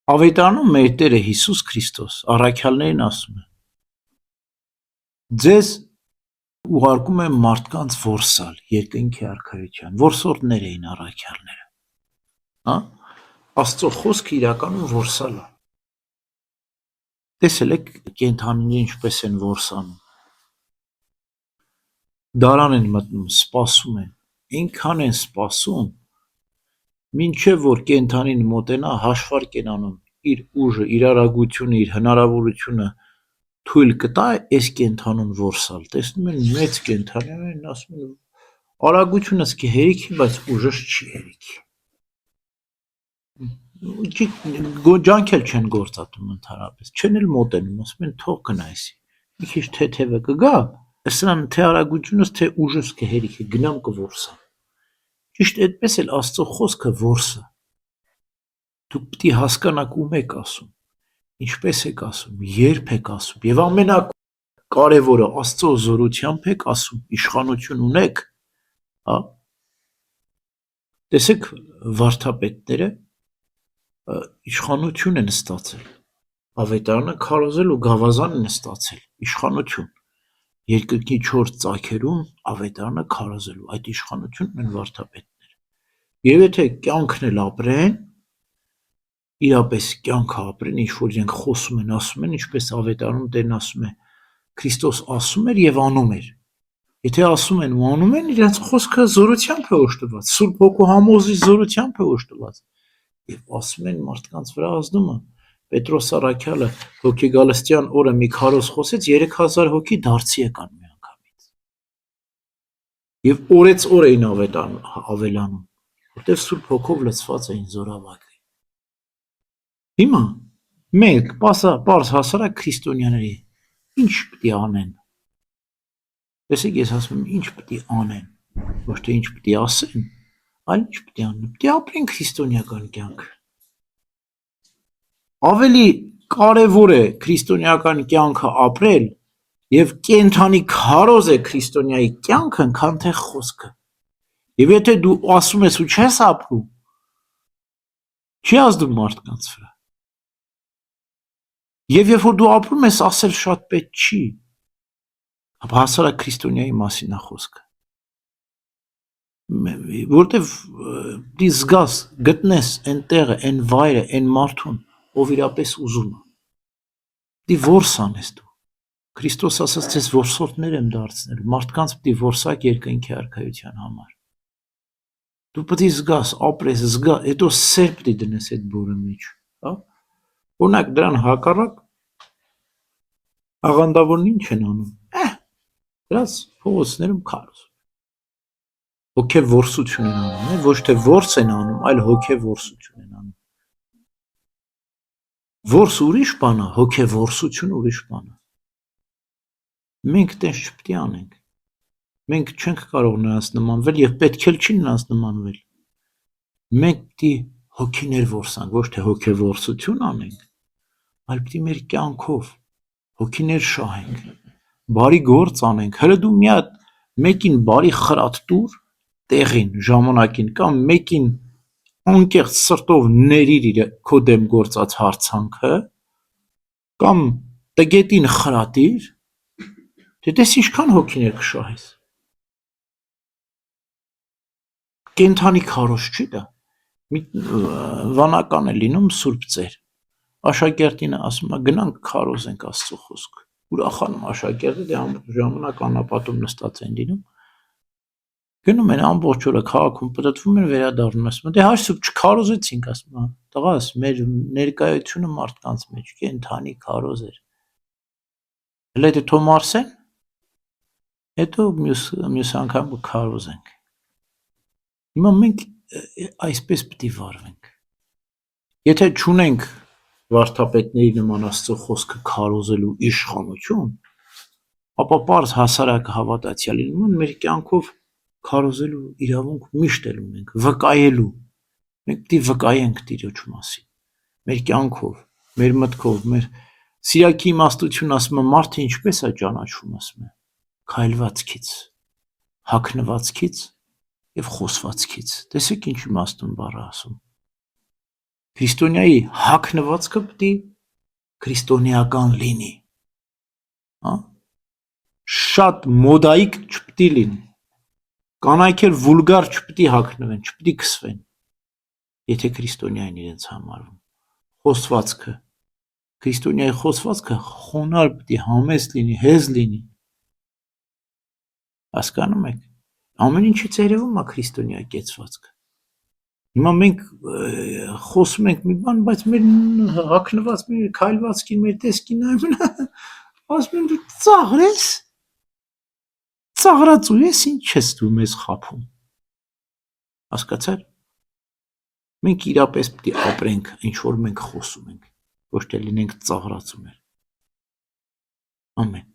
Ավետարանում մեր Տերը Հիսուս Քրիստոս առաքյալներին ասում է. ձեզ ուղարկում եմ մարդկանց որսալ երկնքի արքայության, որսորդներ էին առաքյալները, հա? Աստծո խոսքը իրականում որսալ է։ Տեսել եք կենդանիները ինչպես են որսանում։ Դարան են մտնում, սպասում են, այնքան են սպասում, մինչև որ կենդանին մոտենա, հաշվարկ են անում իր ուժը, իր արագությունը, իր հնարավորությունը թույլ կտա այս կենդանուն որսալ։ Տեսնում են մեծ կենդանիներն ասում են արագությունս կհերիքի, բայց ուժս չի հերիքի։ Ջանքել չեն գործատում ընդհանրապես, չեն էլ մոտենում, ասում են թող գնա էսի։ Մի քիչ թեթևը կգա, սրան թե արագությունս, թե ուժս կհերիքի, գնամ կորսամ։ Ճիշտ այդպես էլ Աստծո խոսքը որսը։ Դուք պիտի հասկանաք ում եք ասում, ինչպես եք ասում, երբ եք ասում, եւ ամենակարևորը Աստծո զորությամբ եք ասում, իշխանություն ունեք, հա։ Տեսեք վարդապետները իշխանություն են ստացել, ավետարանը քարոզել ու գավազան են ստացել, իշխանություն, երկրի 4 ծագերում ավետարանը քարոզելու, այդ իշխանությունն են վարդապետները, եւ եթե կյանքն էլ ապրեն, իրապես կյանքը ապրեն, ինչ որ իրենք խոսում են, ասում են, ինչպես ավետարանում Տերն ասում է, Քրիստոս ասում էր եւ անում էր, եթե ասում են ու անում են, իրենց խոսքը զորությամբ է օժտված, Սուրբ Հոգու համոզի զորությամբ է օժտված, եւ ասում են մարդկանց վրա ազդումը, Պետրոս առաքյալը հոգեգալստյան օրը մի քարոզ խոսեց 3000 հոգի դարձի եկան միանգամից։ Եվ օրեց օր էին ավելանում, որտեղ Սուրբ Հոգով լցված էին զորավակի։ Հիմա մենք պարզ հասարակ քրիստոնյաների ինչ պիտի անեն։ Տեսեք, ես ասում եմ ինչ պիտի անեն, ոչ թե ինչ պիտի ասեն, այլ ինչ պիտի անեն, պիտի ապրեն քրիստոնեական կյանք։ Ավելի կարևոր է քրիստոնեական կյանքը ապրել եւ կենդանի քարոզ է քրիստոնյայի կյանքը, քան թե խոսքը։ Եվ եթե դու ասում ես ու չես ապրում, չի ազդում մարդկանց վրա։ Եվ երբ որ դու ապրում ես, ասել շատ պետք չի, ապա հասարակ քրիստոնյայի մասին է խոսքը։ Որտեվ դի զգաս, գտնես այն տեղը, այն վայրը, այն մարդուն, ով իրապես ուզում է։ Դի որս անես դու։ Քրիստոս ասաց, ձեզ որսորդներ եմ դարձնել, մարդկանց պիտի որսակ երկնքի արքայության համար։ Դու պիտի զգաս, ապրես, զգա, հետո սեր պիտի դնես այդ բորը մեջ, հա։ Օրինակ դրան հակառակ աղանդավորն ինչ են անում։ Դրանց փողոցներում քարոզ։ Հոգեվորսություն են անում, ոչ թե որս են անում, այլ հոգեվորսություն են անում։ Որս ուրիշ բան է, հոգեվորսություն ուրիշ բան է։ Մենք տես չպետք է անենք։ Մենք չենք կարող նրանց նմանվել եւ պետք էլ չի նրանց նմանվել։ Մենք պիտի հոգիներ որսանք, ոչ թե հոգեվորսություն անենք, այլ պիտի մեր կյանքով հոգիներ շահենք, բարի գործ անենք։ Հələ դու մի հատ մեկին բարի խրատ տուր տեղին, ժամանակին կամ մեկին անկեղծ սրտով ներիր իր քո դեմ գործած հարցանքը կամ տգետին խրատիր, դե տես ինչքան հոգիներ կշահես։ Կենդանի քարոզ չի դա։ Վանական է լինում Սուրբ Ծեր։ Աշակերտին ասում է գնանք քարոզենք Աստծո խոսքը։ Ուրախանում աշակերտը, դե ամբողջ ժամանակ անապատում նստած են լինում։ Գնում են ամբողջ օրը քաղաքում պտտվում են, վերադառնում ասում են, դե հաշտով չքարոզեցինք, ասում է, տղաս, մեր ներկայությունը մարդկանց մեջ կենդանի քարոզ էր։ Հələ դե թող մարսեն, հետո մյուս անգամ կքարոզենք։ Հիմա մենք այսպես պիտի վարվենք։ Եթե չունենք վարդապետների նման Աստծո խոսքը քարոզելու իշխանություն, ապա պարզ հասարակ հավատացյալի նման մեր կյանքով քարոզելու իրավունք միշտ էլ ունենք, վկայելու։ Մենք պիտի վկայենք Տիրոջ մասին, մեր կյանքով, մեր մտքով, մեր սիրակի իմաստություն ասում է, մարդը ինչպես է ճանաչվում, ասում է, քայլվածքից, հագնվածքից եւ խոսվածքից։ Տեսեք ինչ իմաստուն բառ ասում։ Քրիստոնյայի հագնվածքը պետք է քրիստոնեական լինի, հա, շատ մոդայիկ չպետք է լինի, կանայք էլ վուլգար չպետք է հագնվեն, չպետք է քսվեն, եթե քրիստոնյային իրենց համարվում, խոսվածքը, քրիստոնյայի խոսվածքը խոնար պետք է համեստ լինի, հեզ լինի, հասկանում եք, ամեն ինչից երևում է քրիստոնյա կեցվածքը, հիմա մենք խոսում ենք մի բան, բայց մեր հագնված, մեր քայլվածքին, մեր տեսքին նայում ասում են դու ծաղր ես, ծաղրածու ես, ինչ ես դու մեզ խաբում, հասկացա՞ր, մենք իրապես պետք է ապրենք, ինչ որ մենք խոսում ենք, ոչ թե լինենք ծաղրածուներ, ամեն